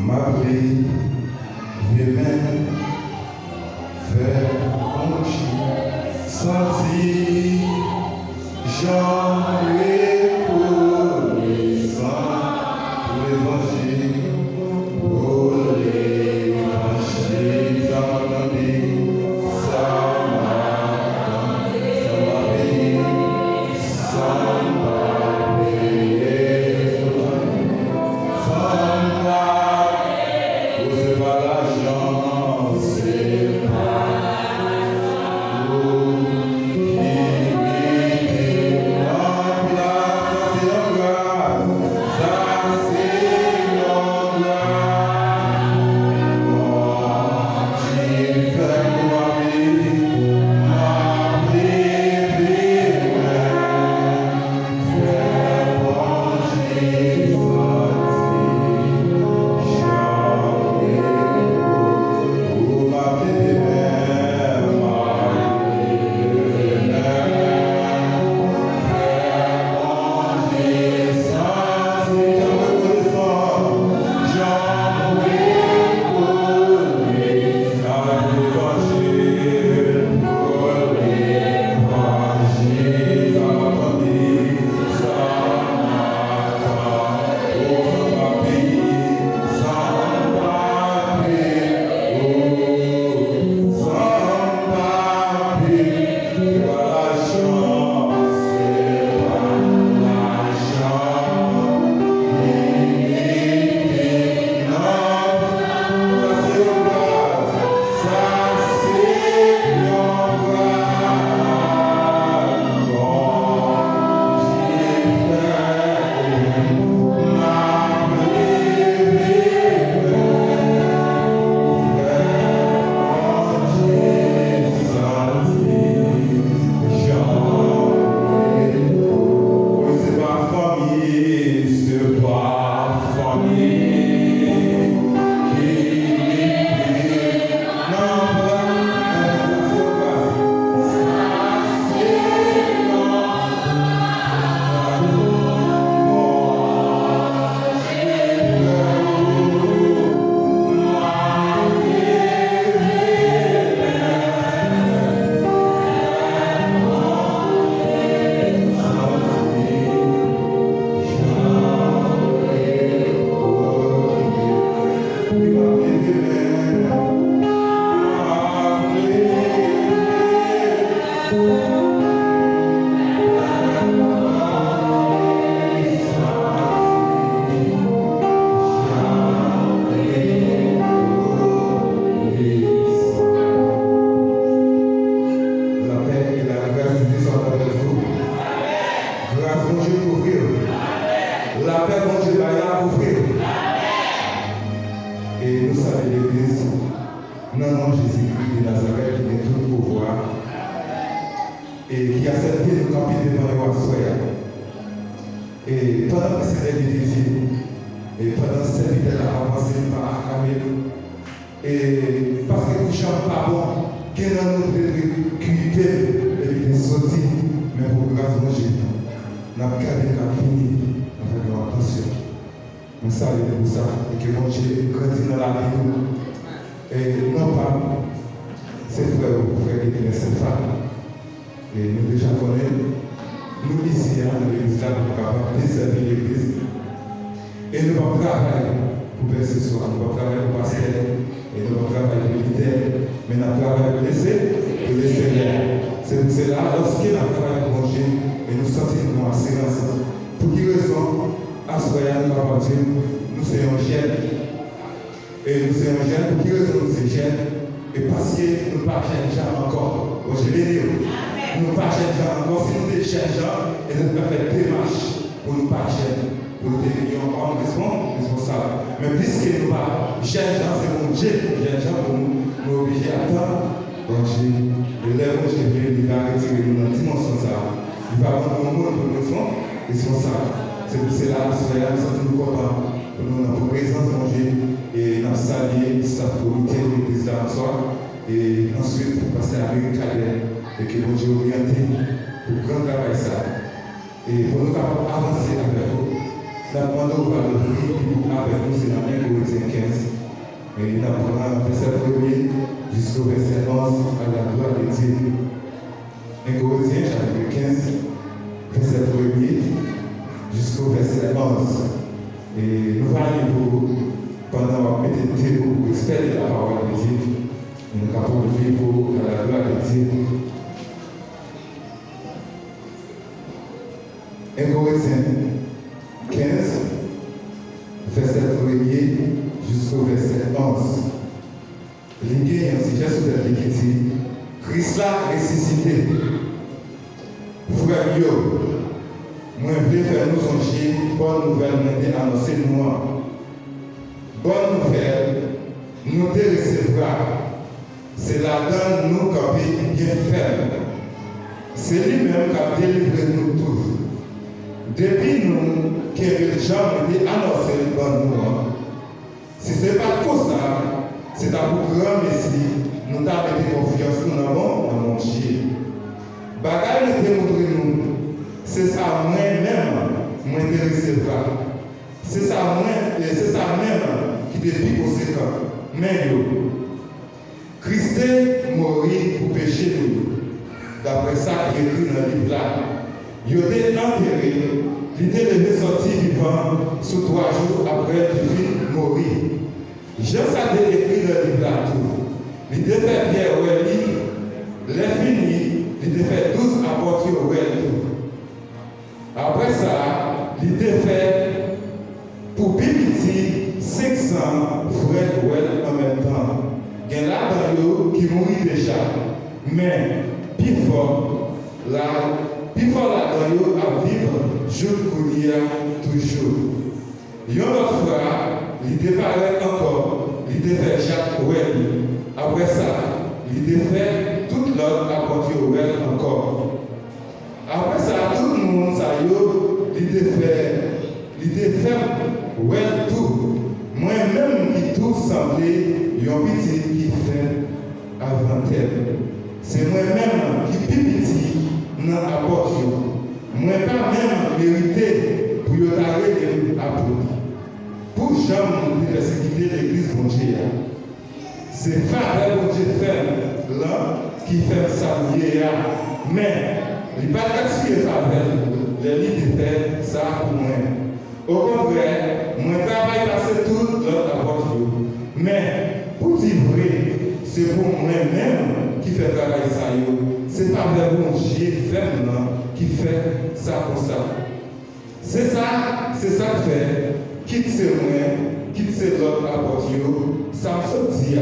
m'appeler, même faire mon sentir, j'en ai pour les saints, pour l'évangile, pour l'évangile, Et pour nous avancer avec vous, Nous demandons par le prix avec nous, c'est dans 1 Corinthiens 15. Et nous apprenons verset 1er jusqu'au verset 11 à la gloire de Dieu. 1 Corinthiens chapitre 15, verset 1er jusqu'au verset 11. Et nous allons pendant méditer pour respecter la parole de Dieu. Nous sommes capables de vivre à la gloire de Dieu. 1 Corinthiens 15, verset 1er jusqu'au verset 11. L'idée est un sujet sur cette liquidité. Christ l'a ressuscité. Frère Yo, moi je veux faire nous songer, bonne nouvelle, nous annoncer nous. Bonne nouvelle, nous te recevra. C'est la donne nous qui bien ferme. C'est lui-même qui a délivré nous tous. Depuis nous, que les gens ont annoncé le bon nous. Si ce n'est pas tout ça, c'est à vous grand Messie, nous avons été confiance, nous avons dans mon Dieu. Bagaille nous démontre nous, c'est ça moi-même, moi te recevra. C'est ça même qui depuis conséquent. Mais Christ est mort pour pécher nous. D'après ça, il est écrit dans le livre là. Il était enterré, il était levé sorti vivant sous 3 jours après qu'il fut mourir. Jean s'est écrit dans le livre là tout. Il était fait Pierre ou il est fini, il était fait 12 apôtres ou tout. Après ça, il était fait pour Bibiti 500 frères ou en même temps. Il y a là dans l'eau qui mourit déjà. Mais, plus fort là-dedans, à vivre, jour qu'on y a toujours. Il y a une autre fois, il déparait encore, il défait Jacques Ouel. Après ça, il défait toute l'autre apportée Ouel encore. Après ça, tout le monde, ça y est, il défait Ouel tout. Moi-même, qui tout semblait, il y a un petit qui fait avant elle. C'est moi-même qui petit dans apporte. Moi pas même mérité pour y arrêter apôtre. Pour jamais de quitter l'église mon Dieu. C'est Frère mon Dieu fait là qui fait ça mais il pas gaspiller faveur, les livres fait ça pour moi. Au contraire, moi travaille passer tout l'autre apporte. Mais pour dire vrai, c'est pour moi-même qui fait travail ça. C'est pas le bon Dieu ferme qui fait ça comme ça. C'est ça que fait. Quitte ce moi, quitte ce l'autre apporte. Ça me dit.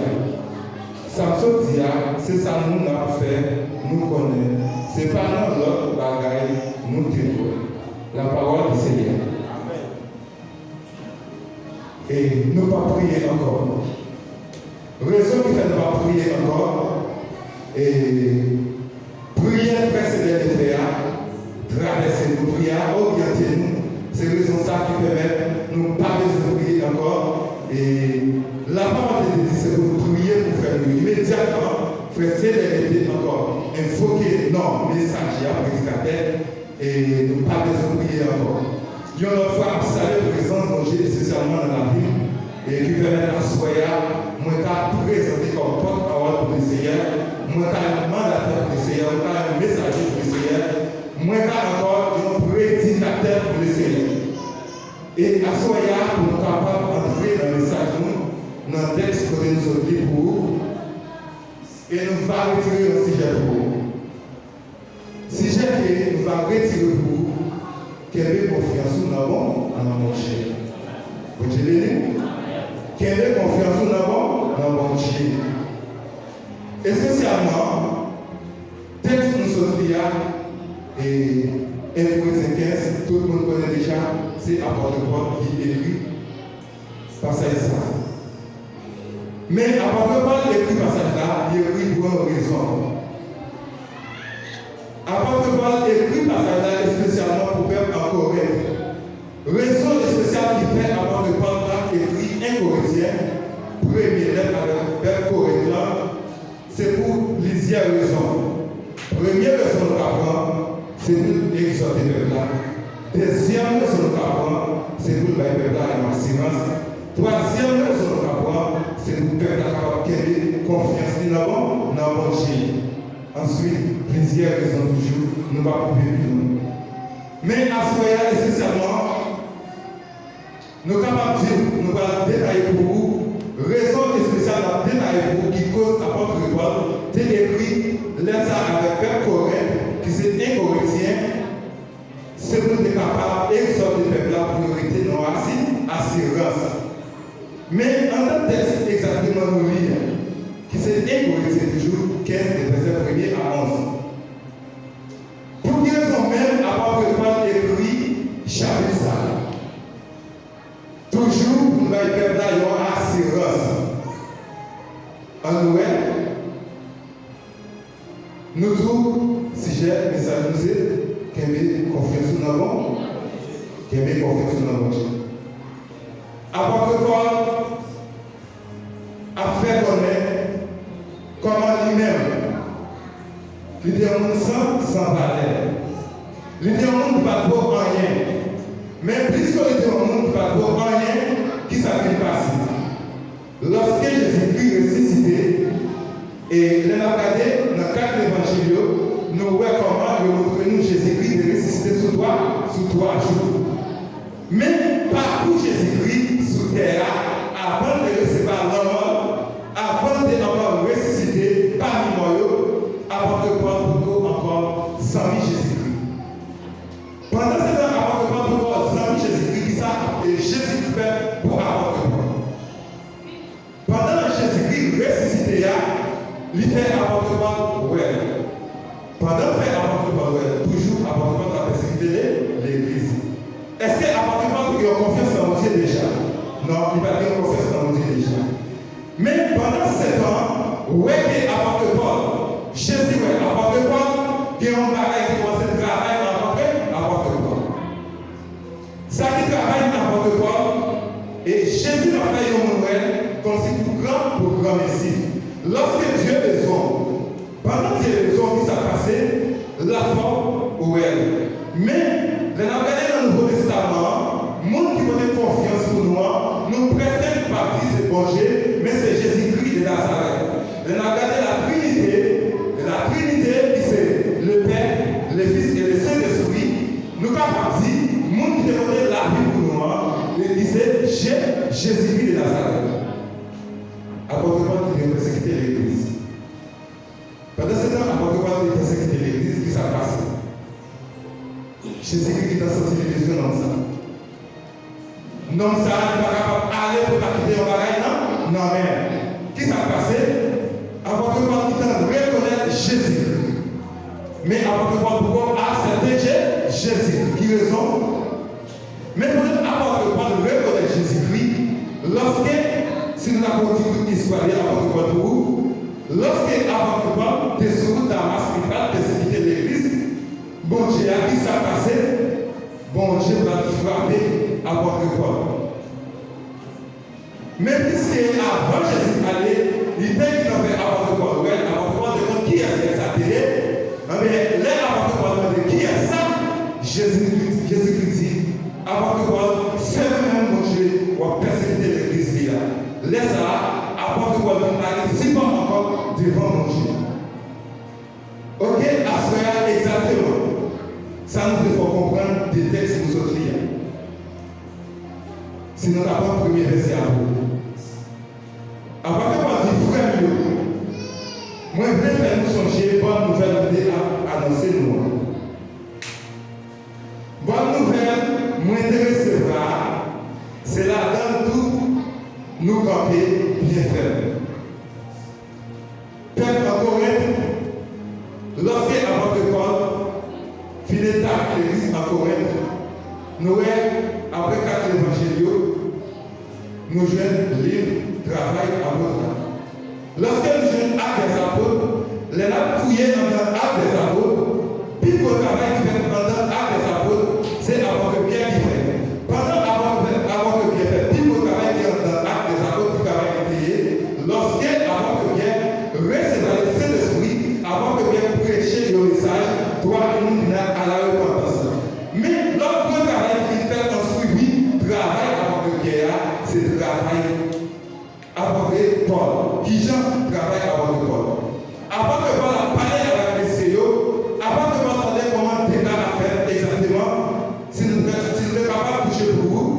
C'est ça nous avons fait, nous connaissons. C'est pas notre bagaille, nous témoignons. La parole du Seigneur. Et ne pas prier encore. Raison qui fait ne pas prier encore. Et prière précédente de faire, traverser nos prières, orienter nous. C'est raison ça qui permet de nous pas de prier encore. Et la parole de Dieu, c'est pour prier pour faire nous. Immédiatement, frère, c'est encore invoquer non, message à prédicateur et nous pas de prier encore. Il y a une fois, saluer la présence de Dieu, spécialement dans la vie, et qui permet à soya, moi, t'as présenté comme porte-parole pour le Seigneur, moi, t'as un mandataire pour le Seigneur, moi, t'as un messager pour le Seigneur, moi, t'as encore un prédicateur pour le Seigneur. Et à soya, pour nous capables d'entrer dans le message, dans le texte que nous sommes dit pour vous, et nous allons retirer un sujet pour vous. Sujet que nous allons retirer pour vous, quelle est confiance nous avons dans mon Dieu. Vous dites, quelle est confiance nous avons dans mon Dieu. Et spécialement, texte nous sommes dit, et 1 Corinthiens 15, tout le monde connaît déjà, c'est apôtre Paul qui écrit passage ça. Mais apôtre Paul écrit passage là, il écrit pour une raison. Apôtre Paul écrit passage là spécialement pour peuple en Corinthe. Raison spéciale qui fait apôtre Paul a écrit 1 Corinthiens, première lettre avec peuple corinthien, c'est pour plusieurs raisons. Première raison qu'on apprend, c'est pour exhorter le peuple là. Deuxième raison qu'on apprend, c'est pour le peuple à une assurance. Troisième raison de rapport, c'est pour le peuple à quelle confiance dans le Dieu. Ensuite, plusieurs raisons toujours, nous ne pouvons pas vivre. Mais à ce moment-là, essentiellement, nous sommes capables de dire, nous allons détailler pour vous, raison spéciale à détailler pour vous qui cause apôtre Paul, t'es écrit, laisse ça avec peuple correct, qui c'est incorrectien, c'est pour être capable d'exhorter le peuple à priorité non assurance. Mais en un texte exactement nous lire, qui c'est incorrectien toujours 15 versets 1er à 11. Pour quelle raison même apôtre Paul écrit chapitre ça? Toujours pour nous peuple là, il y a assurance. En nous, nous tous, si j'ai message nous c'est qu'il y a confiance dans bon, qu'il y a confiance dans bon Dieu. Apôtre Paul a fait connaître comment lui-même, il était un monde sans valeur. Il était un monde qui ne va pas rien. Mais puisqu'il était un monde qui ne va pas rien, qui s'est passé? Lorsque Jésus-Christ ressuscité, et nous avons regardé dans 4 évangiles, nous voyons comment nous Jésus-Christ est ressuscité sous 3 jours. Mais parcours Jésus-Christ sous terre, avant de recevoir l'homme, avant de encore ressusciter parmi nous, avant de prendre encore 100 000 Jésus-Christ. Pendant ce temps, avant de prendre encore 100 000 Jésus-Christ, qui ça, et Jésus-Christ fait pour avoir de prendre. Pendant que Jésus-Christ ressuscité, il fait apportement ouais. Pendant qu'il fait apportement ouais, toujours apportement de la persécuter l'Église. Est-ce que apportement il a confiance dans Dieu déjà? Non, il va dire confiance dans Dieu déjà. Mais pendant 7 ans, ouais, il apportement, Jésus ouais, apportement, il y a un bagage qui commence à travailler à apportement. Ça qui travaille à apportement, et Jésus a fait un moment comme si pour grand ici. Lorsque Dieu est besoin, pendant que Dieu est besoin, qui s'est passé, la forme ou elle. Mais, les regardez dans le Nouveau Testament, le monde qui donne confiance pour nous prêtons une partie, c'est bon Dieu, mais c'est Jésus-Christ de Nazareth. Les regardez la Trinité, qui c'est le Père, le Fils et le Saint-Esprit, nous avons dit, le monde qui donne la vie pour nous, il disait Jésus-Christ de Nazareth. Apôtre qui vient persécuter l'Église. Pendant ce temps, apôtre qui persécuter l'Église, qui s'est passé? Jésus-Christ qui a sorti les visions dans ça. Non, ça n'est pas capable d'aller pour pas quitter un bagage, non? Non, mais qui s'est passé? Apôtre qui a reconnaître Jésus-Christ. Mais apôtre pourquoi accepter Jésus-Christ? Qui raison? Mais pour apôtre reconnaître Jésus-Christ, lorsque si nous avons dit toute l'histoire avant de vous, lorsque avant de vous, des sous Damas qui va persécuter l'Église, bon Dieu a dit ça passé, bon Dieu va frapper avant de vous. Mais puisque avant Jésus allait, il dit qu'il a fait avant de vous, avant de vous, qui est-ce ça télé? Mais là, avant de vous, qui est ça? Jésus-Christ dit, avant de vous, c'est même mon Dieu qui va persécuter l'Église. Laisse ça, apporte quoi de parler, si pas encore devant mon Dieu. Ok, à ce exactement. Ça nous faut comprendre des textes nous autres lire. Sinon, d'abord, premier verset à vous. Après que moi dis, frère, moi, je vais faire nous songer, bonne nouvelle à annoncer nous. Bonne nouvelle, moi, intéressé par, c'est là dans tout. Nous camper bien ferme. Peuple en Corinthe, lorsque avant que Paul finit à l'église en Corinthe, nous après 4 évangiles, nous jouons livre, travail, apôtre. Lorsque nous jouons actes des apôtres, les gens fouillés dans l'acte des apôtres, puis le travail qui fait pendant l'acte des apôtres, c'est avant que Pierre qui fait. Pendant avant que Pierre fait, puis le travail qui est dans l'acte des apôtres, le travail qui est payé, lorsque avant que Pierre recevait le Saint-Esprit, avant que Pierre prêchait le message, toi et nous à la repentance. Mais l'autre travail qui fait en suivi, Paul. Qui Jean travaille avant que Paul. Avant que Paul a parlé avec les CEO, avant que Paul entendait comment Téna a fait exactement, si nous sommes capables de toucher pour vous,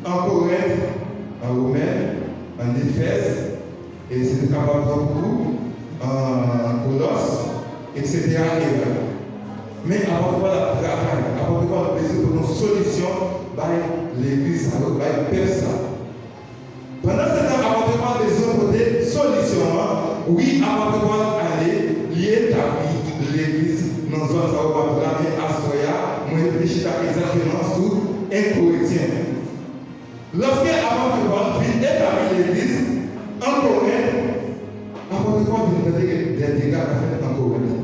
en Corinthe, en Romaine, en Éphèse, et si nous sommes capables de vous, en Colosse, etc. Mais avant que Paul a travaillé, avant que Paul a besoin de nos solutions, l'église, par personne. Pendant ce temps, avant que Paul a besoin de solutions, oui, avant que Paul allait, il établit l'église dans une zone où on va parler à Soya, on réfléchit exactement sur un Corinthien. Lorsque avant que Paul vient établir l'église en Corinthe, avant que Paul vient des dégâts faits en Corinthe.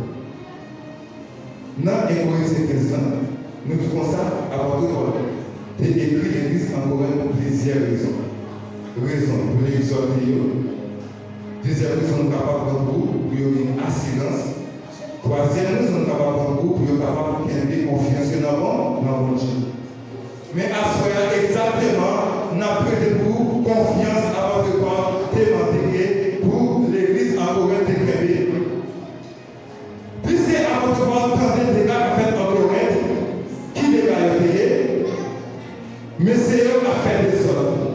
Dans 1 Corinthiens 15 ans, nous trouvons ça avant que Paul ait écrit l'église en Corinthe pour plusieurs raisons. Raison pour les exhorter. Deuxième raison, nous sommes capables de pour une assurance. Troisième raison, nous sommes capables de pour une confiance dans le Dieu. Mais à ce moment exactement, nous avons prêté pour confiance avant de Paul témoigner pour l'église en Corinthe de Québec. Puisque avant de Paul tenter des dégâts faits en Corinthe, qui dégâts a payé? Mais c'est eux qui ont fait des ordres.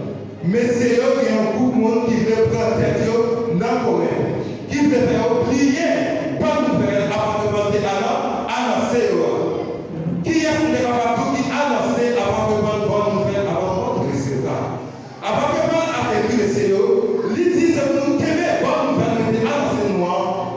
Mais c'est eux qui ont beaucoup de monde qui veut prendre tête dans Corinthe, qui veut faire oublier, pas nous faire avant de demander annoncer. Qui est-ce qui est capable de annoncer avant que bonne nouvelle, avant de recevoir? Avant que Paul a écrit le CEO, il dit que nous quémons bonne nouvelle, nous annoncer nous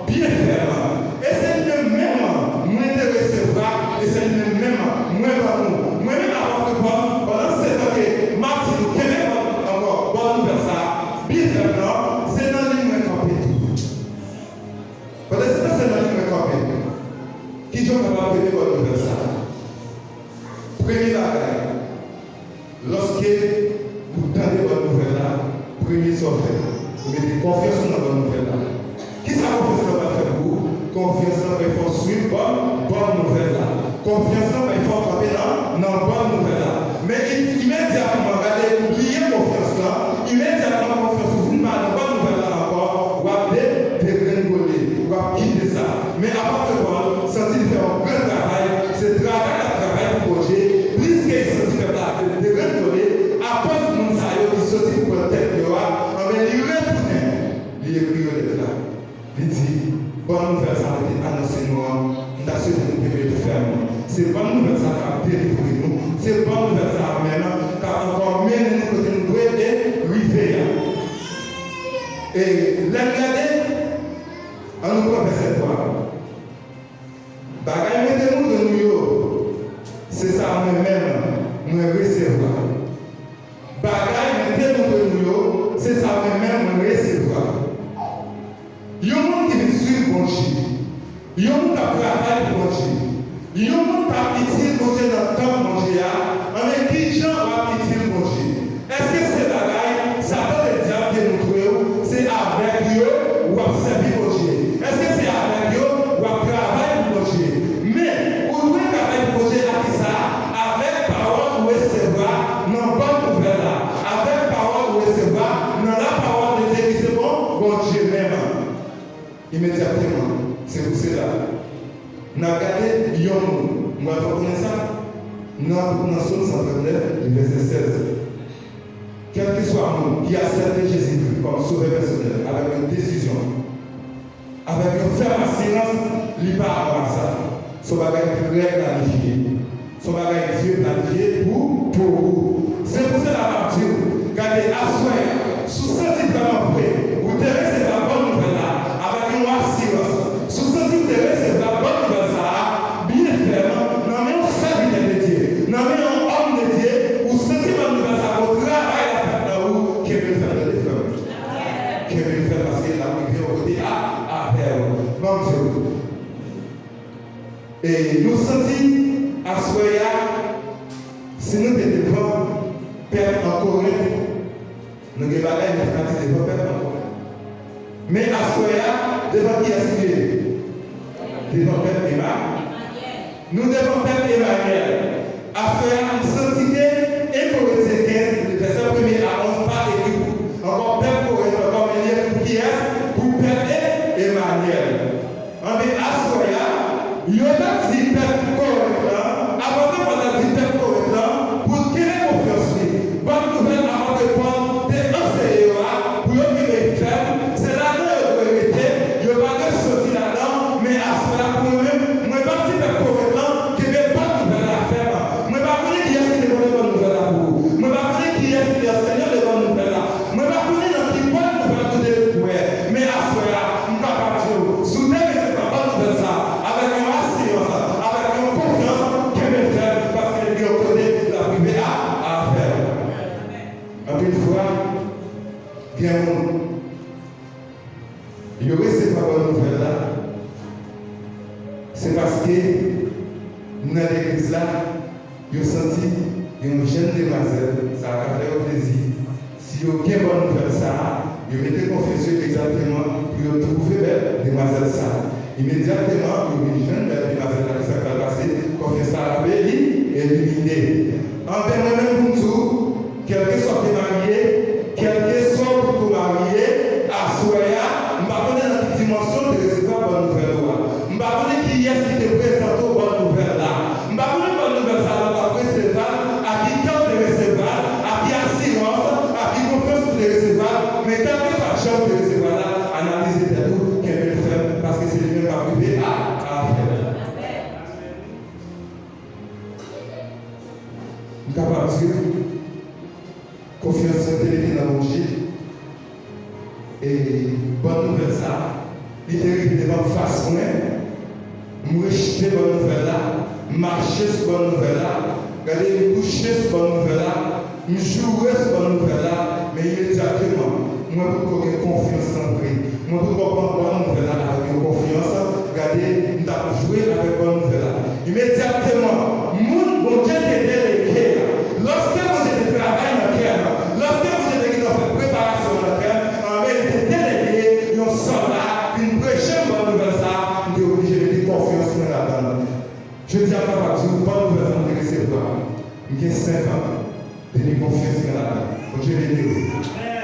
bien ferme. Et c'est le même, moins de recevoir, et c'est le même, moins par nous. Moi-même avant que Paul, pendant 7 ans que Martin nous quémons encore bonne nouvelle, ça, bien ferme, c'est dans les moins campés. Pendant 7 ans, c'est dans les moins campés. Qui est capable de bonne nouvelle, ça? Premier bagage, lorsque vous tendez votre nouvelle là, premier sortir, vous mettez confiance dans votre nouvelle là. Qui ça confiance va faire pour vous? Confiance dans il faut suivre bonne nouvelle là. Confiance dans il faut frapper dans bonne nouvelle là. Mais immédiatement, regardez, oubliez confiance là, immédiatement confiance, vous ne parlez pas de nouvelle là encore, vous avez dégringoler, vous avez quitter ça. Mais avant de voir, sentir faire un grand travail, c'est travail pour projet. Puisque ils sont capables de retourner, après que nous savions qu'ils sont pour la tête de l'Oa, on va lui retourner. Il écrit au lettre là. Il dit, bonne nouvelle, ça a été annoncé nous, nous avons souhaité nous faire. C'est bonne nouvelle, ça a délivré nous. C'est bonne nouvelle, ça a maintenant, car encore mené nous côté nous doit être rivé. Et regardez, on nous prend verset 3. Bagaille, mettez-nous de nous. C'est ça moi-même, moi recevoir. Bagaille, mettez-nous de nous, c'est ça moi-même, moi recevoir. Il y a un monde qui veut suivre mon Dieu. Il y a un monde qui travaille pour mon Dieu. Il y a un monde qui utilise mon Dieu dans le temps de mon Dieu. Mais qui gens va utiliser mon Dieu? Est-ce que c'est bagaille, ça peut le diable qui nous trouve, c'est avec eux ou à servir mon Dieu? Est-ce que c'est avec eux ou à travailler pour mon Dieu? Mais, où doit travailler pour mon Dieu à qui ça? Avec parole ou recevoir, non pas nouvelle là. Avec parole ou recevoir, non la parole de Dieu qui c'est bon Dieu même. Immédiatement, c'est pour cela. Nous avons regardé Lyon, nous avons reconnu ça. Nous avons Somme 139, le verset 16. Quel que soit nous qui accepte Jésus-Christ comme sauveur personnel, avec une décision, avec une ferme assurance, il n'est pas à ça. Son bagage est planifié. Son bagage est planifié pour vous. C'est pour cela que je dis, regardez, assoyez, sous ce type de vous devez recevoir la bonne nouvelle là, avec une assurance. Sous ce type de recevoir la bonne nouvelle là, bien ferme, non mais on serviteur de Dieu, non mais un homme de Dieu, ou ce type de nouvelle là, au travail à faire là où, qui veut faire de l'effort. Qui veut faire parce qu'il a arrivé au côté à faire. Bon Dieu. Et nous sentons à Soya, si nous sommes devant Père en Corinthe, nous avons bagaille de devant Père en Corinthe. Mais à Soya, devant qui est-ce? Devant Père Emmanuel. Nous devons Père Emmanuel. À Soya, nous sentons que 1 Corinthiens 15, le verset 1er à 11, pas écrit. Encore Père Corinthe, encore Mélier. monde. Il y aurait cette bonne nouvelle là. C'est parce que dans l'église là, ils ont senti une jeune demoiselle, ça a fait plaisir. Si vous avez une bonne nouvelle ça, vous mettez confiance exactement pour trouver belle demoiselle ça. Immédiatement, vous avez une jeune belle demoiselle qui s'est passée, confiance ça a été éliminée. En permanent pour tout, quel que soit marié, quel que soit pour marier, à Soya, je ne sais pas dans la dimension de recevoir bonne nouvelle. Je ne sais pas qui est-ce qui te présente aux bonnes nouvelles là. Je ne sais pas bonne nouvelle ça va recevoir, à qui temps de recevoir, à qui assurance, à qui confiance de recevoir, mais tant que ça change de recevoir là, analysez tout, qu'elle peut le faire, parce que c'est lui-même pas privé à faire. Je suis capable de dire, confiance en Dieu dans mon Dieu. Et bonne nouvelle ça, il était devant face moi, me rejeter bonne nouvelle là, marcher sur bonne nouvelle là, regarder me coucher sur bonne nouvelle là, me jouer sur bonne nouvelle là, mais immédiatement, moi pour avoir confiance en Dieu, moi pour prendre bonne nouvelle là avec confiance, regardez, nous avons joué avec bonne nouvelle là. Immédiatement, mon Dieu était délégué. Lorsque vous êtes travail dans le cœur, lorsque vous êtes dans cette préparation dans le cœur, il était délégué, il sort là, une prochaine bonne nouvelle ça, il est obligé de mettre confiance là-dedans. Je dis à papa, si vous bonne nouvelle ça, vous devez recevoir. Il y a 5 ans, tenez confiance là-dedans. Donc je vais dire,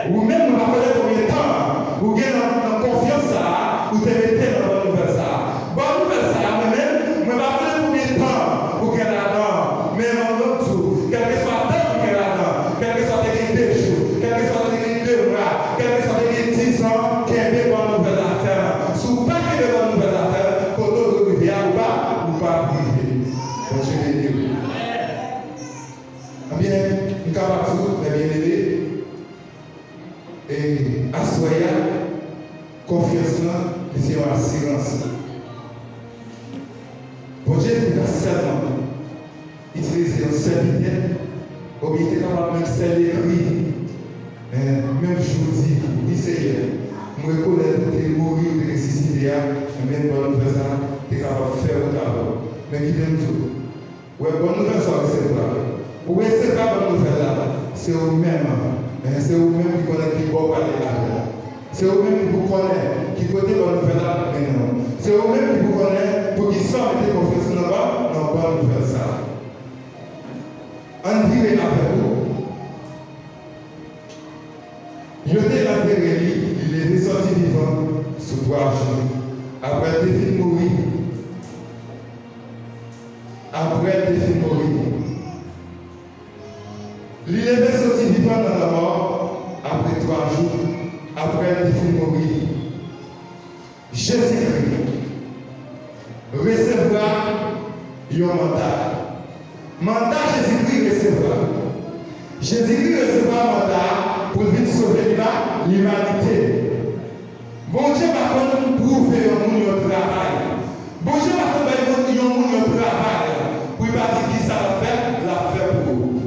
ou même vous rappelez combien de temps, vous gagnez dans confiance ça, vous devez mettre dans bonne nouvelle ça. Bonne nouvelle ça, moi-même, vous rappelez combien de temps, vous gagnez là-dedans, même en autre jour, quel que soit le temps vous gagnez là-dedans, quel que soit les 2 jours, quel que soit les 2 mois, quel que soit les 10 ans, qu'il y ait des bonnes nouvelles à faire. Si vous n'avez pas de bonnes nouvelles à faire, quand vous arrivez ou pas privé. Donc je vais dire. Eh bien, nous sommes bien aimés. Et à Soya, confiance là, c'est une assurance. Bon Dieu, il a seulement utilisé un serviteur, ou il était capable de faire l'écrit. Même je vous dis, oui Seigneur, je reconnais que tu es mourir de ressusciter, même bonne nouvelle ça, tu es capable de faire au travail. Mais qui t'aime tout. Ouais, bonne nouvelle ça, recevoir. Ou recevoir bonne nouvelle là, c'est vous-même. C'est vous-même qui connaissez qui va parler là. C'est vous-même qui vous connaissez, qui connaissez bonne nouvelle là maintenant. C'est vous-même qui vous connaissez pour qu'ils soient mettez confiance dans bonne nouvelle ça. On dirait avec vous. Il était enterré, il est sorti vivant sous 3 jours. Après, il est mourir. Après, il est mourir. Il est sorti vivant dans la mort après 3 jours. Après, il est mourir. Jésus-Christ recevra un mandat. Mandat Jésus-Christ recevra. Jésus-Christ recevra un mandat pour venir sauver l'humanité. Bon Dieu va prouver un monde travail. Bon Dieu va prouver un monde travail. Pour il va dire qui ça va faire, la faire pour vous.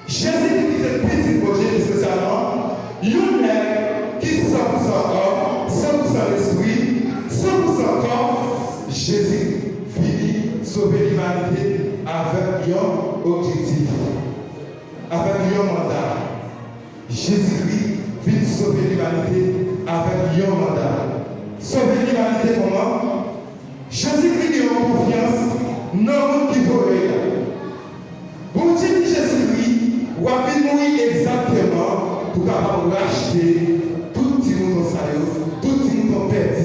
Jésus-Christ est petit projet spécialement. Il y a qui 100% homme, 100% esprit, 100% corps. Jésus finit sauver l'humanité avec un objectif, avec un mandat. Jésus-Christ vient sauver l'humanité avec un mandat. Sauver l'humanité comment? Jésus-Christ est en confiance, non qui vaut rien. Pour dire que Jésus-Christ va venir exactement pour capable racheter tout le monde tout le monde perdu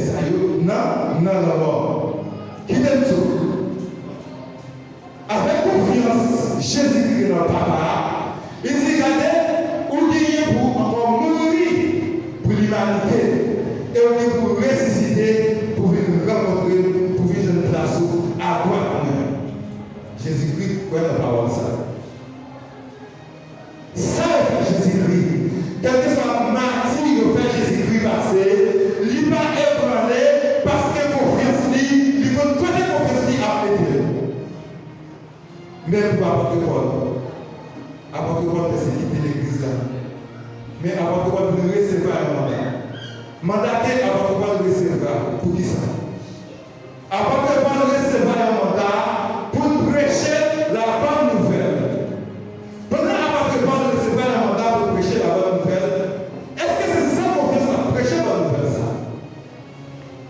dans la mort. Qui t'aime tout? Avec confiance, Jésus-Christ dans le Papa, il dit regardez, où il pour encore mourir pour l'humanité et on pour ressusciter pour venir rencontrer, pour venir de place à droite même. Jésus-Christ, quoi la parole ça? Ça Jésus-Christ. Quel que soit le martyr que fait Jésus-Christ passer, il va ébranler parce que confiance, il faut donner confiance à Dieu. Même pour apporter Paul. Apporter Paul, c'est quitter l'église là. Mais avant de pouvoir recevoir un mandat. Mandaté avant de pouvoir recevoir. Pour qui ça? Avant de pouvoir recevoir un mandat pour prêcher la bonne nouvelle. Pendant avant de pouvoir recevoir un mandat pour prêcher la bonne nouvelle, est-ce que c'est ça qu'on fait ça? Prêcher la bonne nouvelle ça?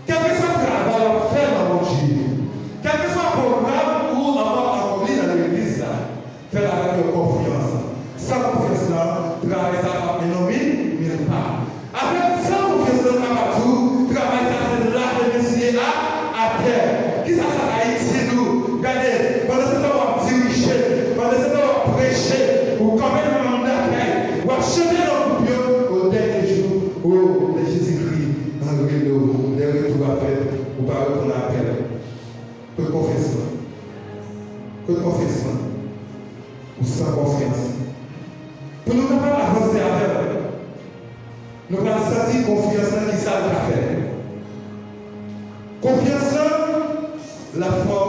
Quel que soit le travail à faire dans mon Dieu, quel que soit le programme ou on va accomplir dans l'église, faire avec confiance. Sans confiance là, travail ça va nommer, mais pas. Avec sans confiance là, tout, travail ça c'est là de monsieur à terre. Qui ça va ici nous? Regardez, pendant ce temps on va diriger, pendant ce temps on va prêcher, ou quand même on d'accueil, on va chanter dans le pied au dernier jour, où Jésus-Christ, dans le vélo, les retours à faire, ou par qu'on appelle. Que confessement. Que confessement. Ou sans confiance. Pour nous capables d'avancer avec, nous allons sentir confiance qui savent faire. Confiance la foi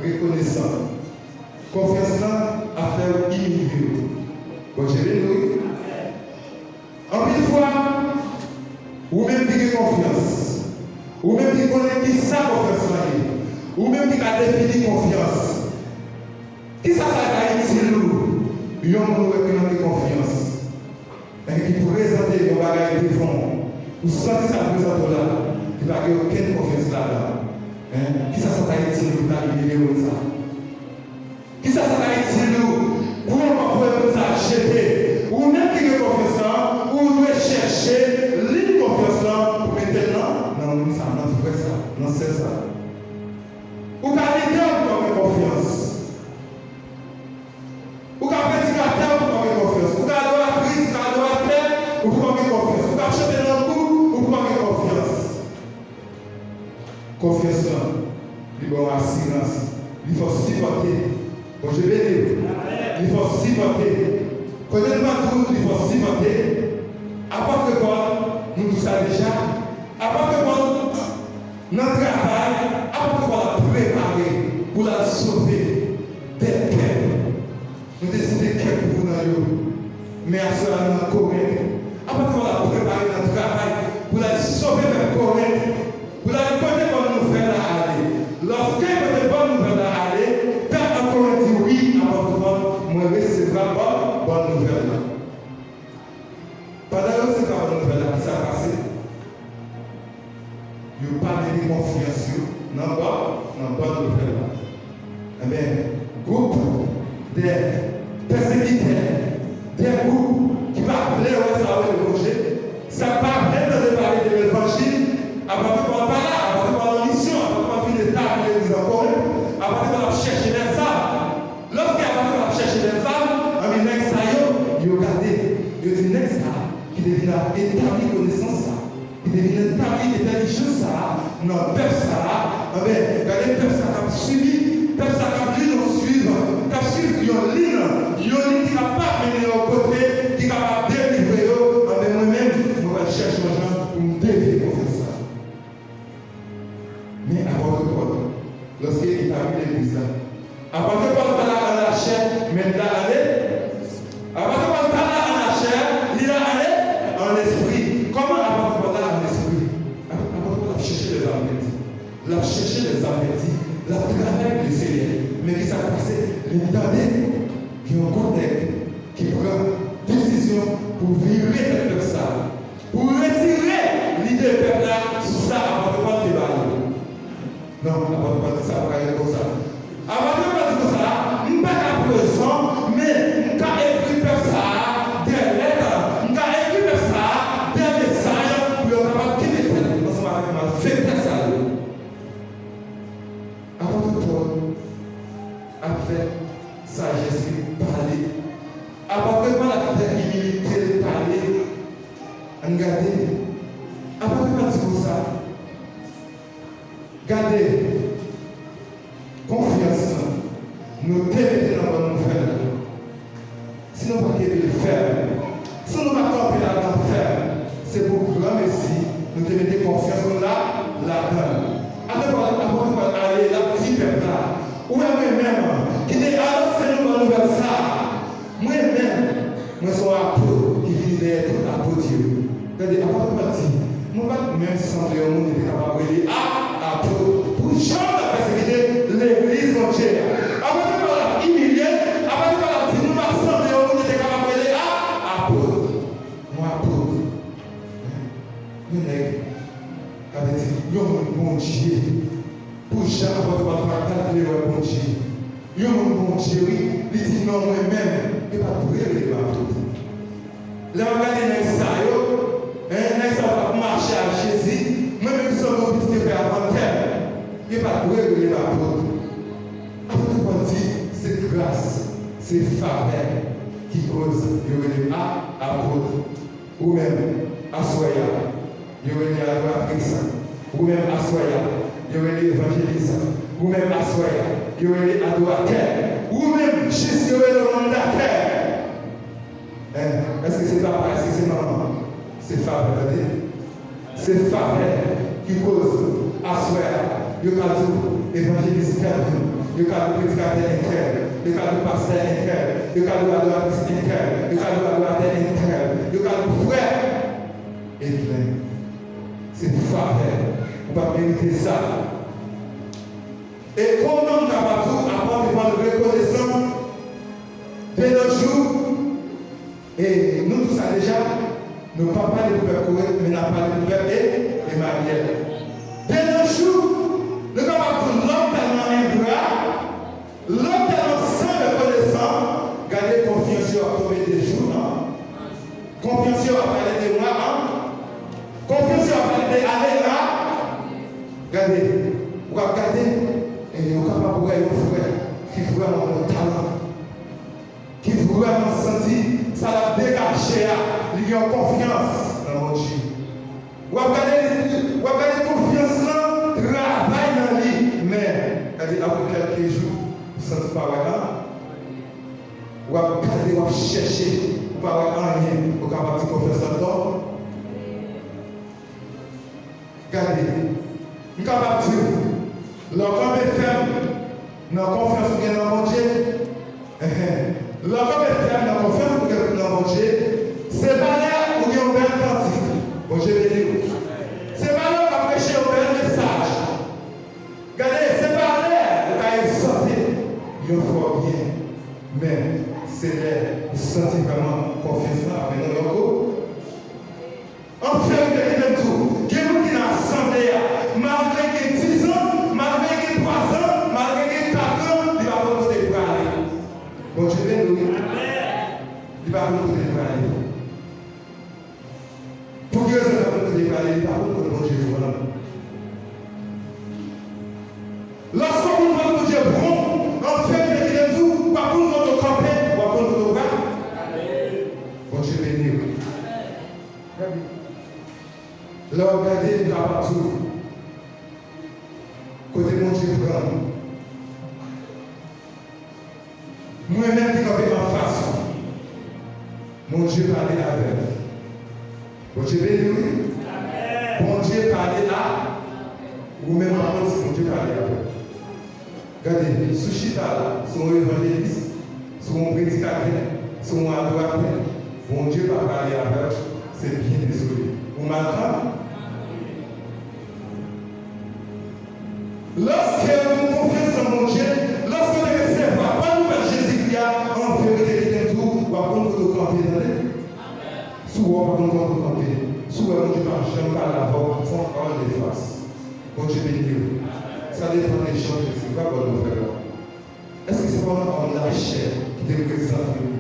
reconnaissante. Confiance à faire humilier. Bon, je vais nous. En une fois, ou même qui a confiance, ou même qui connaît qui sa confiance, ou même qui a défini confiance. Qui ça va être nous? Il y a un monde qui a confiance. Et qui présente les bagages de fond. Vous sentez ça présente là. Il n'y a aucune confiance là-dedans. Qui ça va être nous pour arriver à ça? Qui ça va être nous pour pouvoir nous acheter? Ou même qui a confiance, ou nous chercher l'île confiance là pour mettre là. Non, ça, non, c'est ça. Non, c'est ça. Ou garder pour confiance. Ou qu'à prédicateur pour avoir confiance, ou qu'à adoratrice, ou qu'à adorateur, ou pour avoir confiance, ou qu'à chanter dans le coup, ou pour avoir confiance. Confiance, il faut assurance, il faut supporter. Bon, je vais dire, il faut supporter. Connaître tout, il faut supporter. À part que bon, nous tout ça déjà. À part que bon, notre travail, à part que bon, la préparer pour la sauver des peines. Nous décidons qu'elle pour nous, mais à cela nous sommes corrects. Après qu'on a préparé notre travail pour la sauver vers Corinthe, pour la porter bonne nouvelle à aller. Lorsqu'elle porte bonne nouvelle à aller, Père encore dit oui, avant que moi recevra bonne nouvelle. Pendant que c'est bonne nouvelle qui s'est passé, il n'y a pas de confiance dans la bonne nouvelle. Eh bien, groupe des persécuteurs, des groupes qui va appeler ça avec le projet, ça va vraiment de parler de l'évangile, avant de parler là, avant de parler de mission, avant de finir d'établir l'église encore, avant de chercher des âmes. Lorsqu'il va chercher des âmes, on dit next time, il regarde, il dit next time, qui devient établi connaissance, qui devient établi intelligence, non, peuple ça, regardez, peuple ça a suivi, peuple ça a lu nous suivre, qui a suivi une ligne qui n'a pas mené au côté, qui n'a pas délivré, moi-même, je vais chercher les gens pour me dévier pour faire ça. Mais avant de Paul, lorsqu'il est établi l'église, avant de Paul va à la chair, mais il a allé, avant de Paul va à la chair, il a allé en esprit. Comment avant de Paul en esprit? Avant de Paul a cherché les avertis, il a cherché les avertis, il a travaillé le Seigneur, mais qui s'est passé, l'intendait. Qui ont contexte, qui prend décision pour virer le peuple ça, pour retirer l'idée du peuple là, sous ça, avant de pas débattre. Non, avant de pas dire ça, pas comme ça. Avant de pas dire comme ça, nous ne pas qu'à présent, mais nous avons écrit le peuple ça, des lettres, nous avons écrit le peuple ça, des messages, pour le capable de quitter le peuple. Nous sommes avec ma fête ça. Avant de Paul, avec sagesse parler. Après que la faire humilité parler, regardez. Après que dire ça, gardez confiance. Nous devons dans la bonne nouvelle. Sinon, pas qu'il le faire. Si nous ne pas camper là dans faire, c'est pour grand merci. Nous devons mettre confiance là-dedans. Après qu'on aller là, petit peuple là. Ou moi-même, qui dit alors c'est nous dans nouvelle ça. Moi-même, moi suis un peu qui vient les tout apôtres. Regardez, avant de partir, nous ne pouvons pas même sembler au monde qui est capable de dire apôtre. Pour jamais la persécuter l'église entière. Avant de la humilier, avant de la dire, nous ne pouvons pas sembler au monde qui est capable de dire apôtre. Moi, apôtre. Nous n'avons dit, nous sommes bon Dieu. Pour jamais avoir de la calculer le bon Dieu. Nous sommes bon Dieu, oui. Il dit non, moi-même, je ne vais pas brûler les apôtres. Là, on regarde les gens, va marcher à Jésus, même si on a dit faire avant terre, il n'y a pas de bruit de l'apôtre. Apôtre, on dit, c'est grâce, c'est faveur qui cause le apôtre. Ou même, assoya, il y a l'adoratrice, ou même assoya, il y a l'évangéliste, ou même assoya, il y a l'adorateur, ou même juste le mandataire. Est-ce que c'est papa? Est-ce que c'est maman? C'est faveur, regardez. C'est faveur qui cause assoir. Il y a le évangéliste interne, il y a le prédicateur interne, il y a le pasteur interne, il y a l'adoratrice interne, il y a l'adorateur interne, il y a le frère interne. C'est faveur. On va mériter ça. Et comment nous avons apporté de reconnaissance de nos jours? Et nous tous ça déjà, nous ne parlons pas de peuple correct, mais nous parlons de peuple Emmanuel. De nos jours, nous avons l'homme tellement ingrat, l'homme tellement sans reconnaissance, gardez confiance sur combien de jours, non? Confiance sur parler de moi, hein? Confiance sur parler de aller là. Regardez, vous regardez, et vous capable de voir un frère qui vraiment mon talent, qui vraiment senti. Ça l'a dégagé, il y a confiance dans mon Dieu. Vous avez confiance là, travail dans lui. Mais, après quelques jours, vous ne sentez pas là. Vous avez cherché, vous n'avez rien, vous avez dit confiance dans toi. Regardez, vous avez dit, l'homme est ferme, n'a confiance dans mon Dieu. L'homme est ferme, n'a confiance dans mon Dieu. C'est pas là où il y a un bel cantique. Bon, je vais dire. C'est pas là où on va prêcher un bel message. Regardez, c'est pas là où on va sortir. Il faut bien. Mais c'est là où sentir vraiment confiance avec nos locaux. En fait, il y a tout. Il y a nous qui dans l'assemblée, malgré qu'il y ait 10 ans, malgré qu'il y ait 3 ans, malgré qu'il y ait 4 ans, il va pas côté pour aller. Bon, je vais nous. Il va pas côté pour aller. Pour que ça va côté pour aller, il va pas côté pour Dieu. Lorsqu'on parle de Dieu bon, en fait, il y a tout, pas pour notre campagne, pas pour notre bras. Bon, je vais nous. Là, regardez, là partout. Côté mon Dieu prend. Moi-même qui suis en face. Mon Dieu parlait avec. Bon Dieu béni. Bon Dieu parlait là. Ou même avant, si mon Dieu parlait avec. Regardez, sous Chita là, son évangéliste, son prédicateur, son adorateur. Bon Dieu va parler avec. C'est bien désolé. Vous m'entendez? Lorsque vous confiez en mon Dieu, lorsque vous ne recevez pas nous Jésus-Christ en vérité qui est tout, vous allez vous camper dans les. Souvent, vous allez vous camper. Souvent, mon Dieu, je ne parle pas d'abord, font parole de face. Bon Dieu béni. Ça dépend des choses, c'est pas bon nous faire. Est-ce que c'est pas un homme de la chair qui représente nous?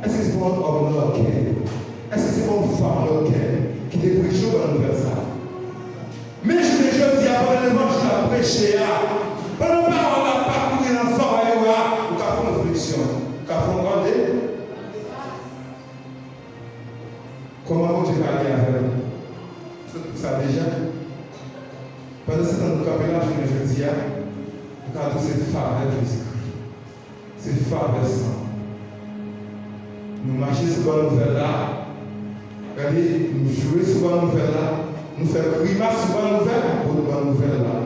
Est-ce que c'est pas un homme de la cœur? Est-ce que c'est pas une femme de la cœur qui débrouille chaud dans nous faire ça? Mais je dis à pendant l'évangile à prêcher, pendant que on a parcouru dans son royaume, ou qu'a fait une réflexion, qu'a fait un grand dé. Comment Dieu va aller avec nous? C'est ça déjà. Pendant ce temps, nous campons là, je dis, nous avons cette faveur de Jésus-Christ. C'est faveur sang. Nous marchons sur la nouvelle là, regardez, nous jouons sur la nouvelle là. Nous faisons grimace sur la nouvelle pour la nouvelle là.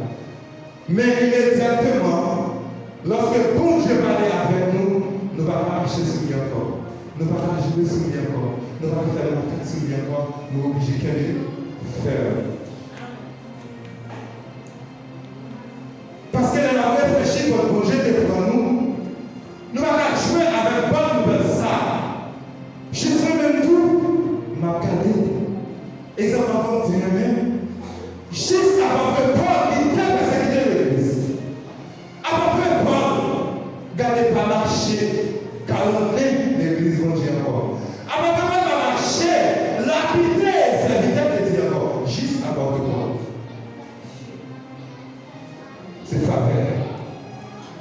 Mais immédiatement, lorsque bon Dieu parlait avec nous, nous ne allons pas marcher sur lui encore. nous ne pouvons pas jouer sur lui encore. Nous ne pouvons pas faire la tête sur lui encore. Nous sommes obligés de faire. Parce qu'elle a réfléchi pour le projet devant nous. Nous ne pouvons pas jouer avec bonne nouvelle ça. Je suis même tout, m'a regardé. Exemple avant, dis-moi, juste à peu près Paul qui était persécuté de l'église. À peu près Paul, gardez pas marcher, calomnier l'église, mon Dieu encore. À peu près pas marcher, lapider, serviteur de Dieu encore. Juste à peu près Paul. C'est faveur.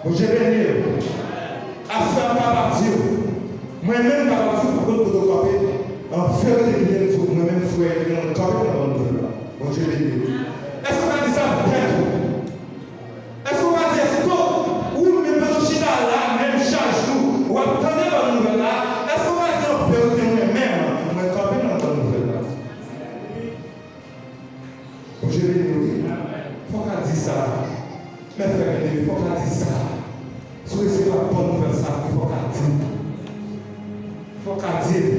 Mon Dieu béni. À ce pas partir. Moi-même, pas partir pour le photographer. En faire des vidéos, moi-même, frère, dans le corps, dans le monde. Mon Dieu béni. Est-ce qu'on va dire ça bientôt? Est-ce qu'on va dire stop? Ou même le China là, même chaque jour, ou attendez dans la nouvelle là, est-ce qu'on va dire on peut moi-même, moi camper dans la nouvelle là? Mon Dieu béni. Il faut qu'on dise ça. Mais frère, il faut qu'on dise ça. Si vous n'avez pas bonne nouvelle ça, il faut qu'on dise. Il faut qu'on dise.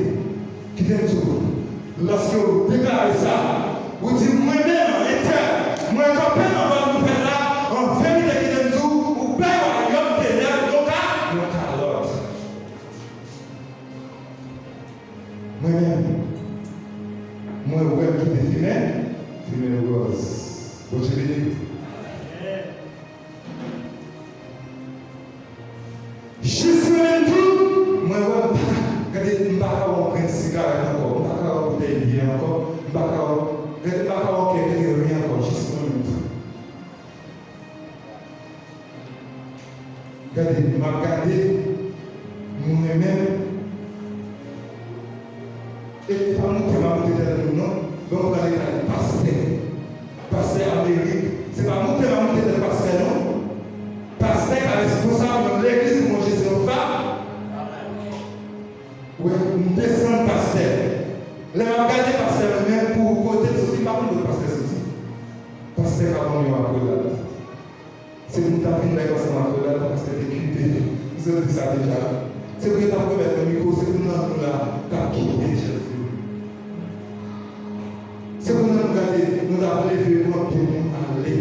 Qui t'aime tout. Lorsque vous déclarez ça, vous dites moi-même, éternel, moi quand peine en bonne nouvelle là, en vérité qui t'aime tout, ou bien royaume ténèbres, donc à l'autre. Moi-même, moi ouais qui définit, c'est mes roses. Bon, je vais dire. Je suis même tout, moi ouais. Regardez, je ne vais pas avoir un cigarette encore, je ne vais pas avoir une bouteille encore, je ne vais pas avoir rien encore, juste un minute. Regardez, je vais regarder moi-même. Et pas nous qui m'avons dit de nous, non, donc on va aller à pasteur. Pasteur Amérique, ce n'est pas nous qui m'avons dit de pasteur, non. Pasteur est responsable de l'église pour manger ses femmes. Oui, nous descendons pasteur. Les regarder pasteur même pour côté de ceci, pas pour le pasteur ceci. Pasteur avant nous à Colade. C'est nous qui avons fait à Colade parce que c'était quitté. Vous avez dit ça déjà. C'est pour que tu as mettre le micro, c'est pour nous là, tu as quitté Jésus. C'est pour nous regarder, nous avons levé, nous avons aller.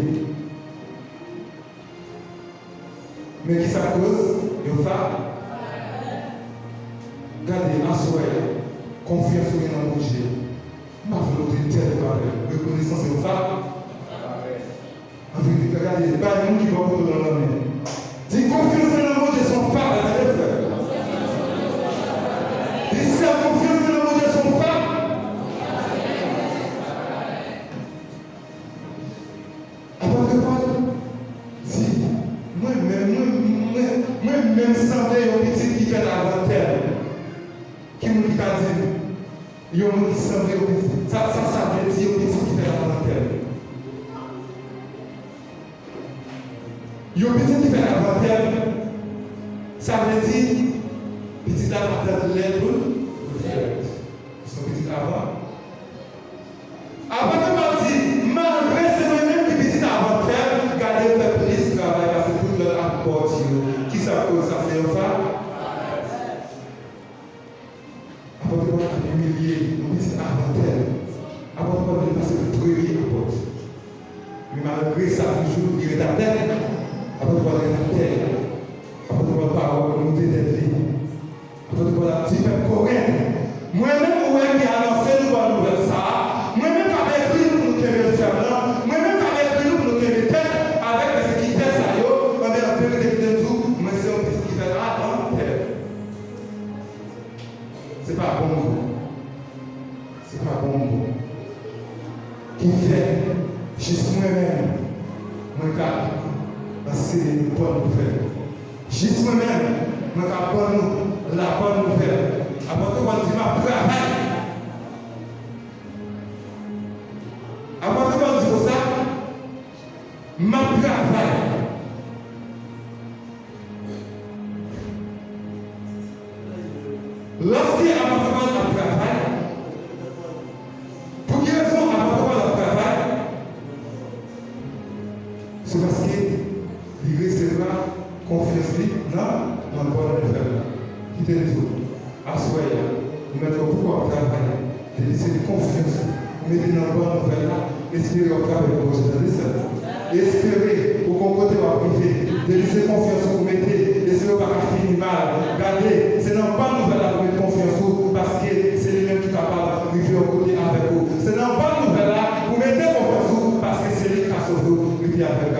Mais qui ça cause? Il faut gardez à soi, confiance dans mon Dieu. Ma volonté telle parole, reconnaissance et femme. En vérité, regardez, pas nous qui va pour dans la main. Dis confiance dans mon Dieu, son femme, la frère. Dis ça, confiance dans mon Dieu, son femme. Avant que Paul dit, moi-même semblais un petit qui fait l'inventaire. Qui nous dit, il y a un qui semble au petit. Ça veut dire au petit qui fait l'inventaire. Il y a un petit qui fait l'inventaire. Ça veut dire, petit inventaire de l'être, son petit avant. Avant que je dise, malgré ce même qui petit inventaire, gardez le fait plus travail parce que tout le monde apporte. Qui ça cause ça fait une femme? Avant de voir humilier, on dit inventaire. Avant de voir passer le premier apporte. Mais malgré ça, toujours, il est à terre. Avant de voir la terre. Avant de voir la parole, nous détester. Avant de voir la petite coréenne. Moi-même, qui a annoncé nous la nouvelle ça. Moi-même, qui avait écrit nous pour nous faire le ferment. Moi-même, qui avait écrit nous pour nous faire le tête. Avec ce qui fait ça, on est en vérité de tout. Mais c'est un petit qui fait inventaire. C'est pas bon. C'est pas bon. Qui fait, juste moi-même, mon cas, c'est une bonne nouvelle. Juste moi-même, mon cas, la bonne nouvelle. Après que on dit ma travail. Après que on dit ça, ma travail. Lorsqu'il y a un travail, pour quelle raison un travail? C'est parce qu'il recevra confiance dans la bonne nouvelle. Qui te dit? Assoyez, vous mettez au pouvoir travailler, de laisser confiance, vous mettez dans le bon nouvelle là, espérez au travers de vos journalistes. Espérez pour qu'on côté va priver, de laisser confiance, vous mettez, laissez-le pas finir mal. Regardez, c'est dans le bon nouvelle là, vous mettez confiance, parce que c'est lui-même qui est capable de vivre au côté avec vous. C'est dans le bon nouvelle là, vous mettez confiance, parce que c'est lui qui a sauvé vous, avec vous.